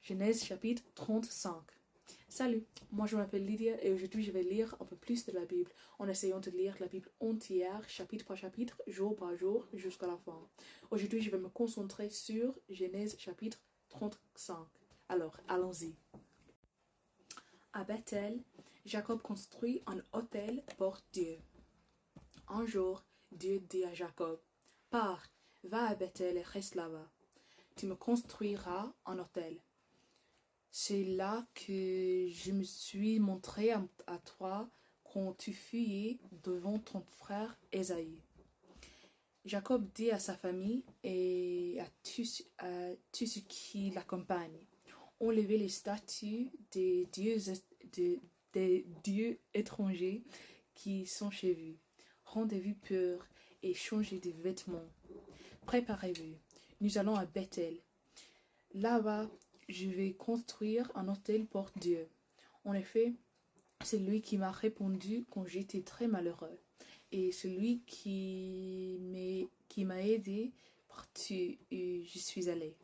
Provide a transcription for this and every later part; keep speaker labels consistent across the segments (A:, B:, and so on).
A: Genèse chapitre 35. Salut, moi je m'appelle Lydia et aujourd'hui je vais lire un peu plus de la Bible en essayant de lire la Bible entière, chapitre par chapitre, jour par jour, jusqu'à la fin. Aujourd'hui je vais me concentrer sur Genèse chapitre 35. Alors, allons-y. À Bethel, Jacob construit un autel pour Dieu. Un jour, Dieu dit à Jacob, « Pars, va à Bethel et reste là-bas. Tu me construiras un autel. » C'est là que je me suis montré à toi quand tu fuyais devant ton frère Ésaü. Jacob dit à sa famille et à tous ceux qui l'accompagnent, enlevez les statues des dieux étrangers qui sont chez vous. Rendez-vous purs et changez de vêtements. Préparez-vous. Nous allons à Bethel. Là-bas, je vais construire un autel pour Dieu. En effet, c'est lui qui m'a répondu quand j'étais très malheureux. Et c'est lui qui m'a aidé partout où je suis allé.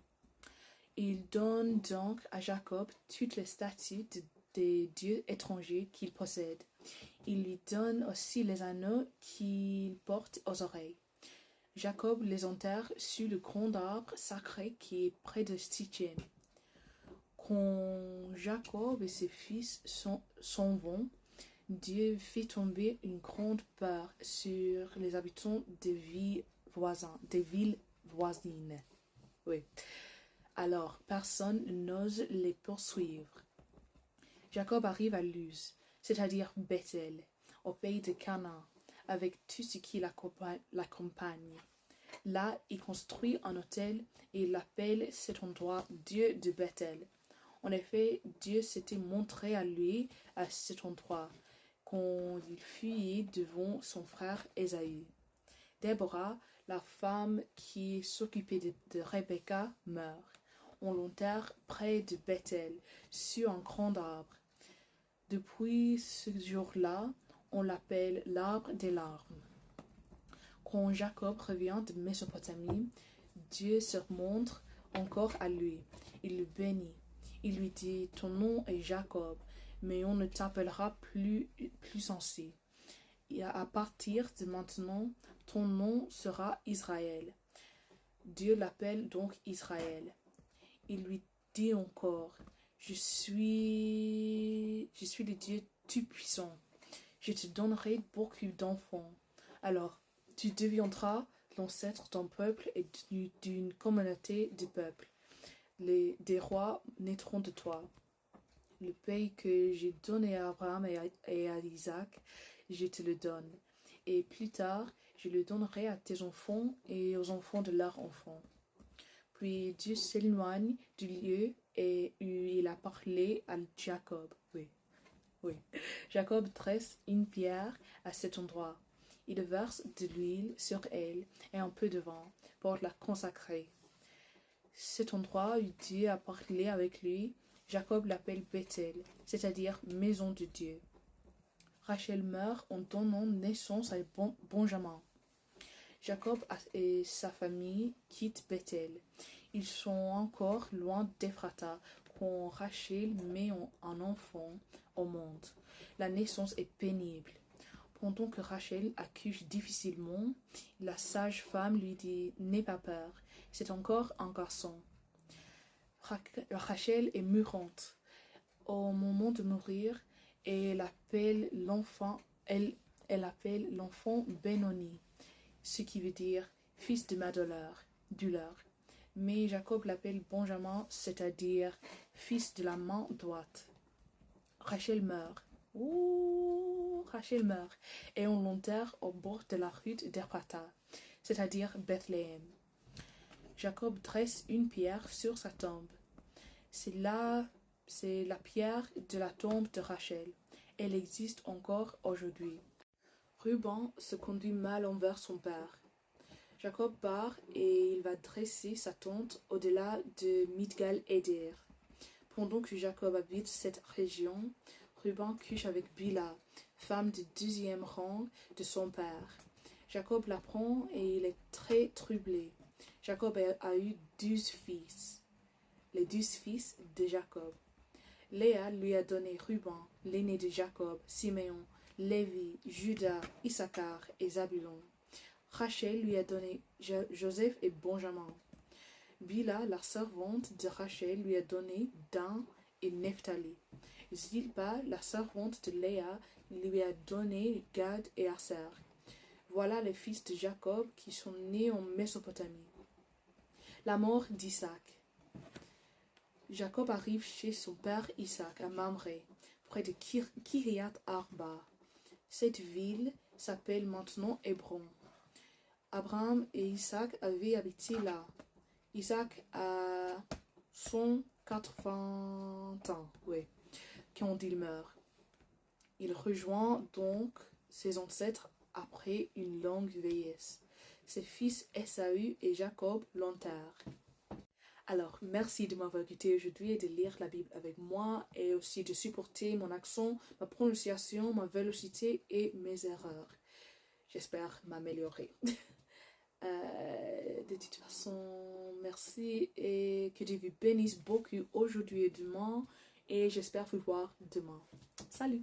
A: Il donne donc à Jacob toutes les statues des dieux étrangers qu'il possède. Il lui donne aussi les anneaux qu'il porte aux oreilles. Jacob les enterre sous le grand arbre sacré qui est près de Sichem. Quand Jacob et ses fils s'en vont, Dieu fait tomber une grande peur sur les habitants des villes voisines. Oui. Alors, personne n'ose les poursuivre. Jacob arrive à Luz, c'est-à-dire Bethel, au pays de Canaan, avec tout ce qui l'accompagne. Là, il construit un autel et il appelle cet endroit Dieu de Bethel. En effet, Dieu s'était montré à lui à cet endroit quand il fuyait devant son frère Ésaü. Déborah, la femme qui s'occupait de Rebecca, meurt. On l'enterre près de Bethel, sur un grand arbre. Depuis ce jour-là, on l'appelle l'arbre des larmes. Quand Jacob revient de Mésopotamie, Dieu se montre encore à lui. Il le bénit. Il lui dit, « Ton nom est Jacob, mais on ne t'appellera plus ainsi. Et à partir de maintenant, ton nom sera Israël. » Dieu l'appelle donc Israël. Il lui dit encore, « Je suis le Dieu Tout-Puissant. Je te donnerai beaucoup d'enfants. Alors, tu deviendras l'ancêtre d'un peuple et d'une communauté de peuples. Des rois naîtront de toi. Le pays que j'ai donné à Abraham et à Isaac, je te le donne. Et plus tard, je le donnerai à tes enfants et aux enfants de leurs enfants. » Puis Dieu s'éloigne du lieu où il a parlé à Jacob. Oui. Jacob dresse une pierre à cet endroit. Il verse de l'huile sur elle et un peu de vin pour la consacrer. Cet endroit où Dieu a parlé avec lui, Jacob l'appelle Bethel, c'est-à-dire maison de Dieu. Rachel meurt en donnant naissance à Benjamin. Jacob et sa famille quittent Bethel. Ils sont encore loin d'Ephrata quand Rachel met un enfant au monde. La naissance est pénible. Pendant que Rachel accouche difficilement, la sage-femme lui dit « N'aie pas peur, c'est encore un garçon. » Rachel est mourante. Au moment de mourir, elle appelle l'enfant Benoni, ce qui veut dire « fils de ma douleur ». Mais Jacob l'appelle Benjamin, c'est-à-dire « fils de la main droite ». Rachel meurt. Et on l'enterre au bord de la route d'Ephrata, c'est-à-dire Bethléem. Jacob dresse une pierre sur sa tombe. C'est la pierre de la tombe de Rachel. Elle existe encore aujourd'hui. Ruben se conduit mal envers son père. Jacob part et il va dresser sa tente au-delà de Migdal-Éder. Pendant que Jacob habite cette région, Ruben couche avec Bila, femme du 12e rang de son père. Jacob l'apprend et il est très troublé. Jacob a eu 12 fils. les 12 fils de Jacob. Léa lui a donné Ruben, l'aîné de Jacob, Siméon, Lévi, Judas, Issachar et Zabulon. Rachel lui a donné Joseph et Benjamin. Bila, la servante de Rachel, lui a donné Dan et Nephtali. Zilpa, la servante de Léa, lui a donné Gad et Aser. Voilà les fils de Jacob qui sont nés en Mésopotamie. La mort d'Isaac. Jacob arrive chez son père Isaac à Mamré, près de Kiriat Arba. Cette ville s'appelle maintenant Hébron. Abraham et Isaac avaient habité là. Isaac a 180 ans, quand il meurt. Il rejoint donc ses ancêtres après une longue vieillesse. Ses fils Ésaü et Jacob l'enterrent. Alors, merci de m'avoir écouté aujourd'hui et de lire la Bible avec moi et aussi de supporter mon accent, ma prononciation, ma vélocité et mes erreurs. J'espère m'améliorer. De toute façon, merci et que Dieu vous bénisse beaucoup aujourd'hui et demain et j'espère vous voir demain. Salut!